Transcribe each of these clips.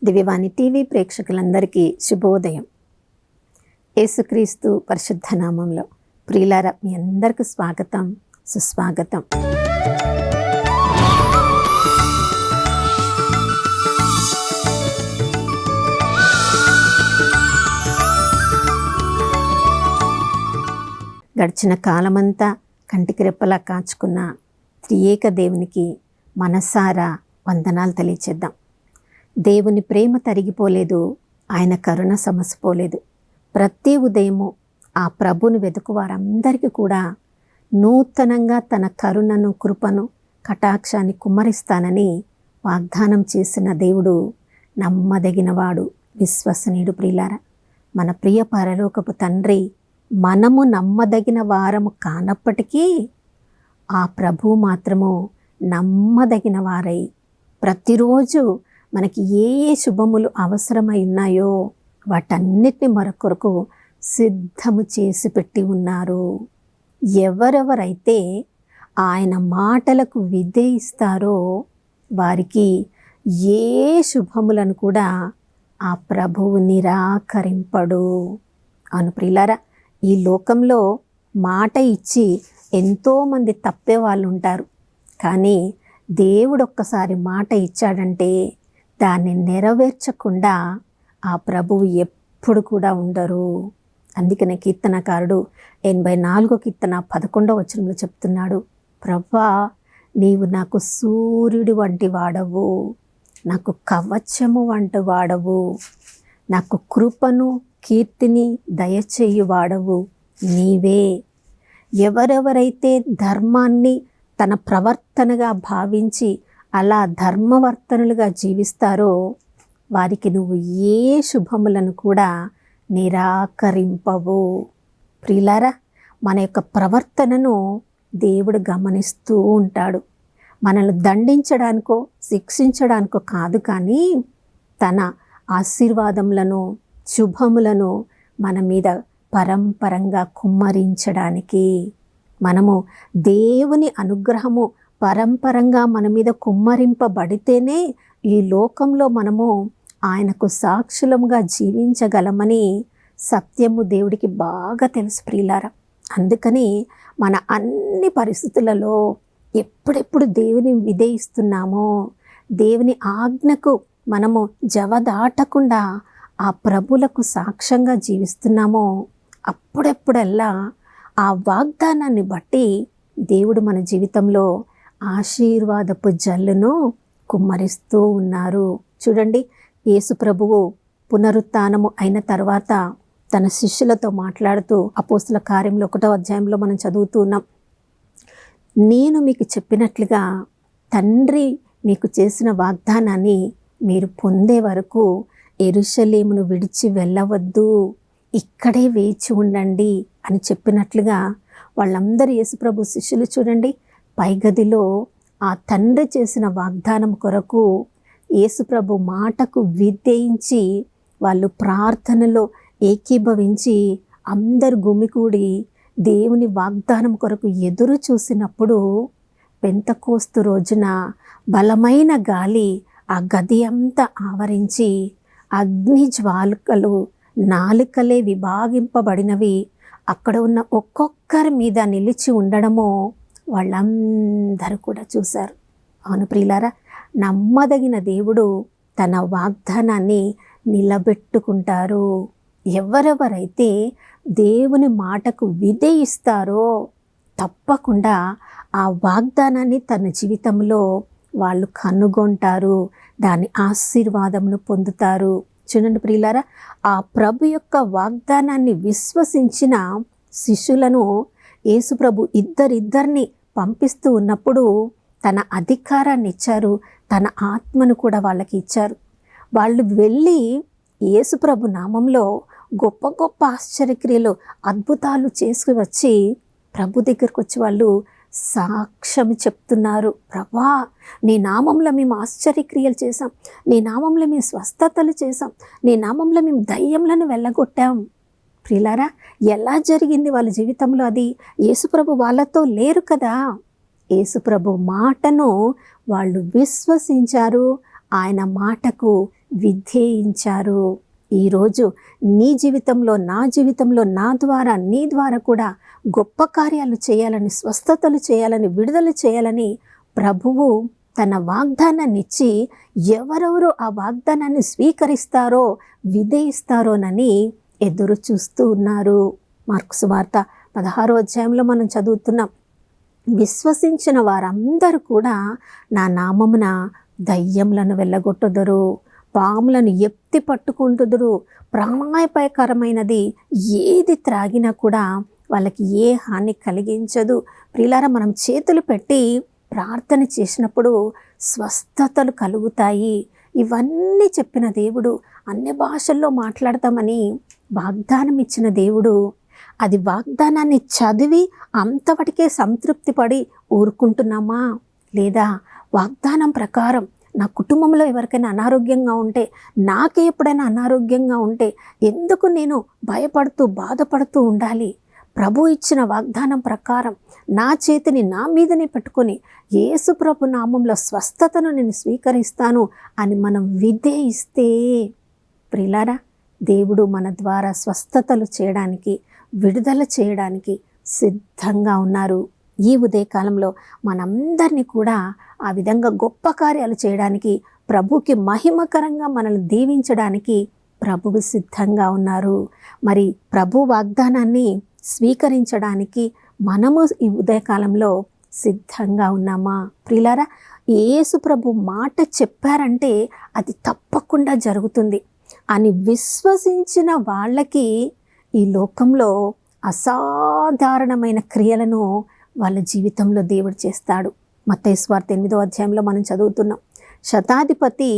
దివ్యవాణి TV ప్రేక్షకులందరికీ శుభోదయం. యేసుక్రీస్తు పరిశుద్ధ నామంలో ప్రియులారా, మీ అందరికీ స్వాగతం, సుస్వాగతం. గడిచిన కాలమంతా కంటికి రెప్పలా కాచుకున్న త్రియేక దేవునికి మనసారా వందనాలు తెలియచేద్దాం. దేవుని ప్రేమ తరిగిపోలేదు, ఆయన కరుణ సమసిపోలేదు. ప్రతి ఉదయము ఆ ప్రభుని వెతుకు వారందరికీ కూడా నూతనంగా తన కరుణను, కృపను, కటాక్షాన్ని కుమ్మరిస్తానని వాగ్దానం చేసిన దేవుడు నమ్మదగినవాడు, విశ్వసనీయుడు. ప్రియులారా, మన ప్రియ పరలోకపు తండ్రి మనము నమ్మదగిన వారము కానప్పటికీ ఆ ప్రభు మాత్రము నమ్మదగిన వారై ప్రతిరోజు మనకి ఏ శుభములు అవసరమై ఉన్నాయో వాటన్నిటిని మరొకరకు సిద్ధము చేసి పెట్టి ఉన్నారు. ఎవరెవరైతే ఆయన మాటలకు విధేయిస్తారో వారికి ఏ శుభములను కూడా ఆ ప్రభువు నిరాకరింపడు. అవును ప్రియులారా, ఈ లోకంలో మాట ఇచ్చి ఎంతోమంది తప్పే వాళ్ళు ఉంటారు. కానీ దేవుడు ఒక్కసారి మాట ఇచ్చాడంటే దాన్ని నెరవేర్చకుండా ఆ ప్రభువు ఎప్పుడు కూడా ఉండరు. అందుకనే కీర్తనకారుడు 84వ కీర్తన 11వ వచనంలో చెప్తున్నాడు, ప్రభువా నీవు నాకు సూర్యుడి వంటి వాడవు, నాకు కవచము వంటి వాడవు, నాకు కృపను, కీర్తిని దయచేయు వాడవు నీవే. ఎవరెవరైతే ధర్మాన్ని తన ప్రవర్తనగా భావించి అలా ధర్మవర్తనులుగా జీవిస్తారో వారికి నువ్వు ఏ శుభములను కూడా నిరాకరింపవు. ప్రియులారా, మన యొక్క ప్రవర్తనను దేవుడు గమనిస్తూ ఉంటాడు. మనల్ని దండించడానికో శిక్షించడానికో కాదు, కానీ తన ఆశీర్వాదములను, శుభములను మన మీద పరంపరంగా కుమ్మరించడానికి. మనము దేవుని అనుగ్రహము పరంపరంగా మన మీద కుమ్మరింపబడితేనే ఈ లోకంలో మనము ఆయనకు సాక్షులముగా జీవించగలమని సత్యము దేవుడికి బాగా తెలుసు ప్రియులారా. అందుకని మన అన్ని పరిస్థితులలో ఎప్పుడెప్పుడు దేవుని విధేయిస్తున్నామో, దేవుని ఆజ్ఞకు మనము జవదాటకుండా ఆ ప్రభులకు సాక్ష్యంగా జీవిస్తున్నామో అప్పుడెప్పుడల్లా ఆ వాగ్దానాన్ని బట్టి దేవుడు మన జీవితంలో ఆశీర్వాదపు జల్లును కుమ్మరిస్తూ ఉన్నారు. చూడండి, యేసు ప్రభువు పునరుత్థానము అయిన తర్వాత తన శిష్యులతో మాట్లాడుతూ అపోస్తుల కార్యములు 1వ అధ్యాయంలో మనం చదువుతూ ఉన్నాం, నేను మీకు చెప్పినట్లుగా తండ్రి మీకు చేసిన వాగ్దానాన్ని మీరు పొందే వరకు యెరూషలేమును విడిచి వెళ్ళవద్దు, ఇక్కడే వేచి ఉండండి అని చెప్పినట్లుగా వాళ్ళందరూ యేసుప్రభు శిష్యులు చూడండి పై గదిలో ఆ తండ్రి చేసిన వాగ్దానం కొరకు యేసుప్రభు మాటకు విధేయించి వాళ్ళు ప్రార్థనలో ఏకీభవించి అందరు గుమికూడి దేవుని వాగ్దానం కొరకు ఎదురు చూసినప్పుడు పెంతెకోస్తు రోజున బలమైన గాలి ఆ గది అంతా ఆవరించి అగ్ని జ్వాలకలు, నాలుకలే విభాగింపబడినవి అక్కడ ఉన్న ఒక్కొక్కరి మీద నిలిచి ఉండడము వాళ్ళందరూ కూడా చూశారు. అవును ప్రియులారా, నమ్మదగిన దేవుడు తన వాగ్దానాన్ని నిలబెట్టుకుంటారు. ఎవరెవరైతే దేవుని మాటకు విధేయిస్తారో తప్పకుండా ఆ వాగ్దానాన్ని తన జీవితంలో వాళ్ళు కనుగొంటారు, దాని ఆశీర్వాదమును పొందుతారు. చూడండి ప్రియులారా, ఆ ప్రభు యొక్క వాగ్దానాన్ని విశ్వసించిన శిష్యులను యేసుప్రభు ఇద్దరిద్దరిని పంపిస్తూ ఉన్నప్పుడు తన అధికారాన్ని ఇచ్చారు, తన ఆత్మను కూడా వాళ్ళకి ఇచ్చారు. వాళ్ళు వెళ్ళి యేసుప్రభు నామంలో గొప్ప గొప్ప ఆశ్చర్యక్రియలు, అద్భుతాలు చేసుకువచ్చి ప్రభు దగ్గరకు వచ్చి వాళ్ళు సాక్ష్యం చెప్తున్నారు. ప్రభా, నీ నామంలో మేము ఆశ్చర్యక్రియలు చేసాం, నీ నామంలో మేము స్వస్థతలు చేసాం, నీ నామంలో మేము దయ్యములను వెళ్ళగొట్టాం. ప్రియులారా, ఎలా జరిగింది వాళ్ళ జీవితంలో? అది యేసుప్రభు వాళ్ళతో లేరు కదా. యేసుప్రభు మాటను వాళ్ళు విశ్వసించారు, ఆయన మాటకు విధేయించారు. ఈరోజు నీ జీవితంలో, నా జీవితంలో, నా ద్వారా, నీ ద్వారా కూడా గొప్ప కార్యాలు చేయాలని, స్వస్థతలు చేయాలని, విడుదల చేయాలని ప్రభువు తన వాగ్దానాన్ని ఇచ్చి ఎవరెవరు ఆ వాగ్దానాన్ని స్వీకరిస్తారో, విధేయిస్తారోనని ఎదురు చూస్తూ ఉన్నారు. మార్కు సువార్త 16వ అధ్యాయంలో మనం చదువుతున్నాం, విశ్వసించిన వారందరూ కూడా నా నామమున దయ్యములను వెళ్ళగొట్టుదురు, పాములను ఎత్తి పట్టుకుంటుదురు, ప్రాణాపాయకరమైనది ఏది త్రాగినా కూడా వాళ్ళకి ఏ హాని కలిగించదు. ప్రియులారా, మనం చేతులు పెట్టి ప్రార్థన చేసినప్పుడు స్వస్థతలు కలుగుతాయి. ఇవన్నీ చెప్పిన దేవుడు, అన్ని భాషల్లో మాట్లాడతామని వాగ్దానం ఇచ్చిన దేవుడు, అది వాగ్దానాన్ని చదివి అంతవటికే సంతృప్తి పడి ఊరుకుంటున్నామా? లేదా వాగ్దానం ప్రకారం నా కుటుంబంలో ఎవరికైనా అనారోగ్యంగా ఉంటే, నాకే ఎప్పుడైనా అనారోగ్యంగా ఉంటే ఎందుకు నేను భయపడుతూ బాధపడుతూ ఉండాలి? ప్రభు ఇచ్చిన వాగ్దానం ప్రకారం నా చేతిని నా మీదనే పెట్టుకొని యేసు ప్రభు నామంలో స్వస్థతను నేను స్వీకరిస్తాను అని మనం విధేయిస్తే, ప్రియులారా, దేవుడు మన ద్వారా స్వస్థతలు చేయడానికి, విడుదల చేయడానికి సిద్ధంగా ఉన్నారు. ఈ ఉదయకాలంలో మనందరినీ కూడా ఆ విధంగా గొప్ప కార్యాలు చేయడానికి, ప్రభుకి మహిమకరంగా మనల్ని దీవించడానికి ప్రభువు సిద్ధంగా ఉన్నారు. మరి ప్రభు వాగ్దానాన్ని స్వీకరించడానికి మనము ఈ ఉదయకాలంలో సిద్ధంగా ఉన్నామా? ప్రియులారా, యేసు ప్రభు మాట చెప్పారంటే అది తప్పకుండా జరుగుతుంది అని విశ్వసించిన వాళ్ళకి ఈ లోకంలో అసాధారణమైన క్రియలను వాళ్ళ జీవితంలో దేవుడు చేస్తాడు. మత్తయి సువార్త 8వ అధ్యాయంలో మనం చదువుతున్నాం, శతాధిపతి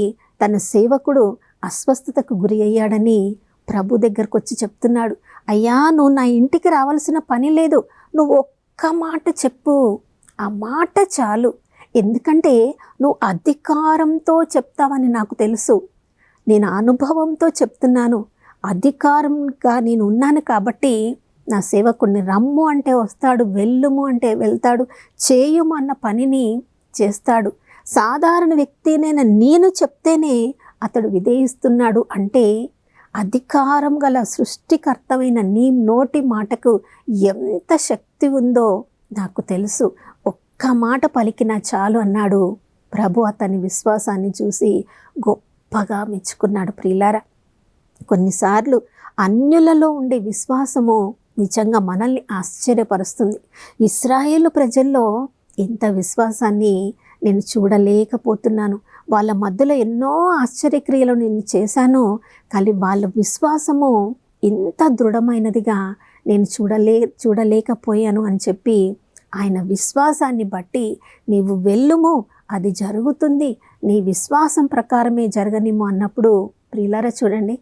తన సేవకుడు అస్వస్థతకు గురి అయ్యాడని ప్రభు దగ్గరకు వచ్చి చెప్తున్నాడు, అయ్యా, నువ్వు నా ఇంటికి రావాల్సిన పని లేదు, నువ్వు ఒక్క మాట చెప్పు, ఆ మాట చాలు, ఎందుకంటే నువ్వు అధికారంతో చెప్తావని నాకు తెలుసు, నేను అనుభవంతో చెప్తున్నాను, అధికారంగా నేను ఉన్నాను కాబట్టి నా సేవకుడిని రమ్ము అంటే వస్తాడు, వెళ్ళుము అంటే వెళ్తాడు, చేయుము అన్న పనిని చేస్తాడు. సాధారణ వ్యక్తినైనా నేను చెప్తేనే అతడు విధేయిస్తున్నాడు అంటే అధికారం గల సృష్టికర్తమైన నీ నోటి మాటకు ఎంత శక్తి ఉందో నాకు తెలుసు, ఒక్క మాట పలికినా చాలు అన్నాడు. ప్రభు అతని విశ్వాసాన్ని చూసి గొప్పగా మెచ్చుకున్నాడు. ప్రియులారా, కొన్నిసార్లు అన్యులలో ఉండే విశ్వాసము నిజంగా మనల్ని ఆశ్చర్యపరుస్తుంది. ఇశ్రాయేలు ప్రజల్లో ఇంత విశ్వాసాన్ని నేను చూడలేకపోతున్నాను. వాళ్ళ మధ్యలో ఎన్నో ఆశ్చర్యక్రియలు నేను చేశాను, కానీ వాళ్ళ విశ్వాసము ఇంత దృఢమైనదిగా నేను చూడలేకపోయాను అని చెప్పి ఆయన విశ్వాసాన్ని బట్టి నీవు వెళ్ళుము, అది జరుగుతుంది, నీ విశ్వాసం ప్రకారమే జరగనిము అన్నప్పుడు, ప్రియులారా చూడండి,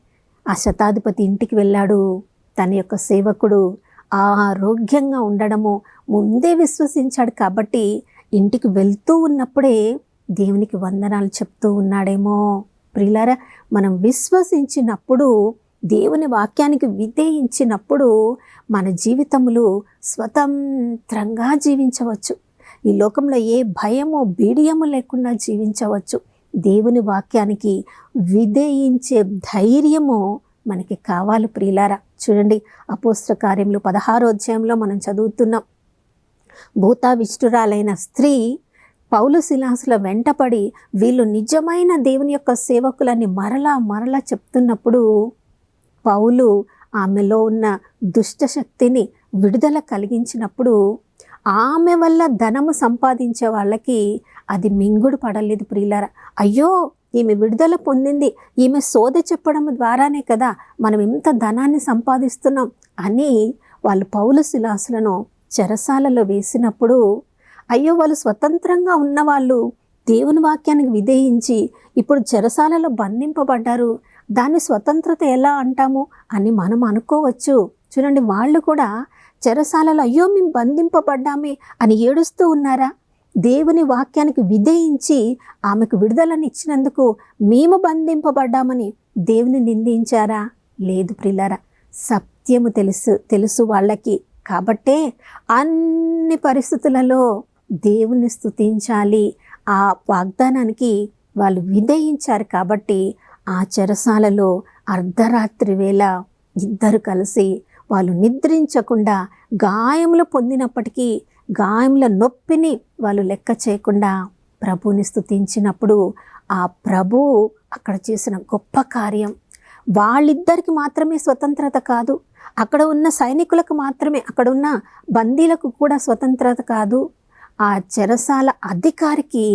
ఆ శతాధిపతి ఇంటికి వెళ్ళాడు. తన యొక్క సేవకుడు ఆరోగ్యంగా ఉండడము ముందే విశ్వసించాడు కాబట్టి ఇంటికి వెళ్తూ ఉన్నప్పుడే దేవునికి వందనాలు చెప్తూ ఉన్నాడేమో. ప్రియులారా, మనం విశ్వసించినప్పుడు, దేవుని వాక్యానికి విధేయించినప్పుడు మన జీవితములు స్వతంత్రంగా జీవించవచ్చు. ఈ లోకంలో ఏ భయము బీడియము లేకుండా జీవించవచ్చు. దేవుని వాక్యానికి విధేయించే ధైర్యము మనకి కావాలి. ప్రియులారా చూడండి, అపోస్తల కార్యములు 16వ అధ్యాయంలో మనం చదువుతున్నాం, భూతావిష్టురాలైన స్త్రీ పౌలు శిలాసుల వెంటపడి వీళ్ళు నిజమైన దేవుని యొక్క సేవకులని మరలా చెప్తున్నప్పుడు పౌలు ఆమెలో ఉన్న దుష్టశక్తిని విడుదల కలిగించినప్పుడు ఆమె వల్ల ధనము సంపాదించే వాళ్ళకి అది మింగుడు పడలేదు. ప్రియులారా, అయ్యో, ఈమె విడుదల పొందింది, ఈమె సోద చెప్పడం ద్వారానే కదా మనం ఇంత ధనాన్ని సంపాదిస్తున్నాం అని వాళ్ళు పౌలు శిలాసులను చెరసాలలో వేసినప్పుడు, అయ్యో, వాళ్ళు స్వతంత్రంగా ఉన్నవాళ్ళు దేవుని వాక్యానికి విధేయించి ఇప్పుడు చెరసాలలో బంధింపబడ్డారు, దాన్ని స్వతంత్రత ఎలా అంటాము అని మనం అనుకోవచ్చు. చూడండి, వాళ్ళు కూడా చెరసాలలో అయ్యో మేము బంధింపబడ్డామే అని ఏడుస్తూ ఉన్నారా? దేవుని వాక్యానికి విధేయించి ఆమెకు విడుదలని ఇచ్చినందుకు మేము బంధింపబడ్డామని దేవుని నిందించారా? లేదు ప్రియులారా, సత్యము తెలుసు వాళ్ళకి. కాబట్టే అన్ని పరిస్థితులలో దేవుని స్తుతించాలి. ఆ వాగ్దానానికి వాళ్ళు విధేయించారు కాబట్టి ఆ చెరసాలలో అర్ధరాత్రి వేళ ఇద్దరు కలిసి వాళ్ళు నిద్రించకుండా గాయములు పొందినప్పటికీ గాయముల నొప్పిని వాళ్ళు లెక్క చేయకుండా ప్రభువుని స్తుతించినప్పుడు ఆ ప్రభువు అక్కడ చేసిన గొప్ప కార్యం వాళ్ళిద్దరికి మాత్రమే స్వతంత్రత కాదు, అక్కడ ఉన్న సైనికులకు మాత్రమే, అక్కడ ఉన్న బందీలకు కూడా స్వతంత్రత కాదు, ఆ చెరసాల అధికారికి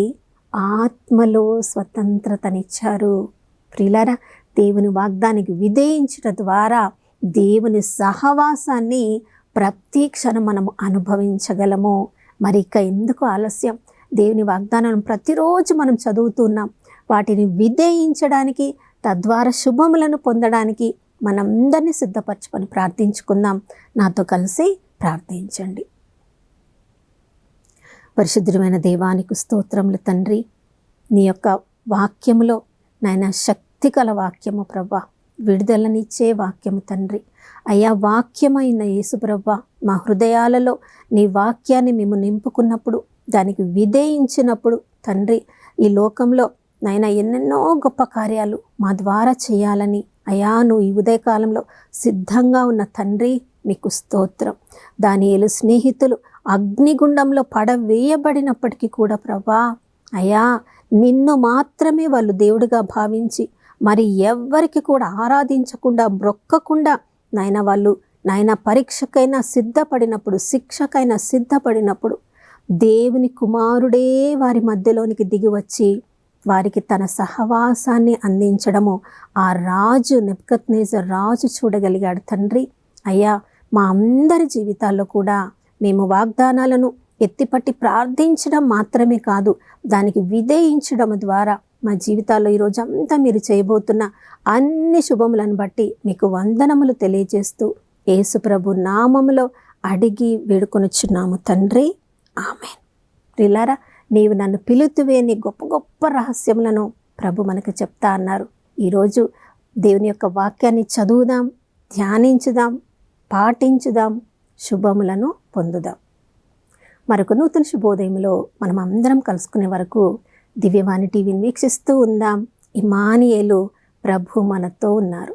ఆత్మలో స్వతంత్రతనిచ్చారు. ప్రియులారా, దేవుని వాగ్దానికి విధేయించడం ద్వారా దేవుని సహవాసాన్ని ప్రతి క్షణం మనము అనుభవించగలము. మరి ఇక ఎందుకు ఆలస్యం? దేవుని వాగ్దానాలను ప్రతిరోజు మనం చదువుతున్నాం. వాటిని విధేయించడానికి, తద్వారా శుభములను పొందడానికి మనందరినీ సిద్ధపరచుకొని ప్రార్థించుకుందాం. నాతో కలిసి ప్రార్థించండి. పరిశుద్ధమైన దేవానికి స్తోత్రములు తండ్రి. నీ యొక్క వాక్యములో నాయన శక్తి గల వాక్యము ప్రభా, విడుదలనిచ్చే వాక్యము తండ్రి. అయ్యా, వాక్యమైన యేసు ప్రభా, మా హృదయాలలో నీ వాక్యాన్ని మేము నింపుకున్నప్పుడు, దానికి విధేయించినప్పుడు తండ్రి, ఈ లోకంలో నాయన ఎన్నెన్నో గొప్ప కార్యాలు మా ద్వారా చేయాలని అయ్యా నువ్వు ఈ ఉదయకాలంలో సిద్ధంగా ఉన్న తండ్రి, మీకు స్తోత్రం. దానియేలు స్నేహితులు అగ్నిగుండంలో పడవేయబడినప్పటికీ కూడా ప్రభా అయ్యా, నిన్ను మాత్రమే వాళ్ళు దేవుడిగా భావించి మరి ఎవ్వరికి కూడా ఆరాధించకుండా బ్రొక్కకుండా నాయన వాళ్ళు నాయన పరీక్షకైనా సిద్ధపడినప్పుడు, శిక్షకైనా సిద్ధపడినప్పుడు దేవుని కుమారుడే వారి మధ్యలోనికి దిగి వచ్చి వారికి తన సహవాసాన్ని అందించడము ఆ రాజు నెబుకద్నెజర్ రాజు చూడగలిగాడు తండ్రి. అయ్యా, మా అందరి జీవితాల్లో కూడా మేము వాగ్దానాలను ఎత్తిపట్టి ప్రార్థించడం మాత్రమే కాదు, దానికి విధేయించడం ద్వారా మా జీవితాల్లో ఈరోజు అంతా మీరు చేయబోతున్న అన్ని శుభములను బట్టి మీకు వందనములు తెలియజేస్తూ యేసు ప్రభు నామములో అడిగి వేడుకొనుచున్నాము తండ్రి, ఆమేన్. ప్రియులారా, నీవు నన్ను పిలుతువే, నీ గొప్ప గొప్ప రహస్యములను ప్రభు మనకు చెప్తా అన్నారు. ఈరోజు దేవుని యొక్క వాక్యాన్ని చదువుదాం, ధ్యానించుదాం, పాటించుదాం, శుభములను పొందుదాం. మరొక నూతన శుభోదయంలో మనం అందరం కలుసుకునే వరకు దివ్యవాణి టీవీని వీక్షిస్తూ ఉందాం. ఇమ్మానుయేలు, ప్రభు మనతో ఉన్నారు.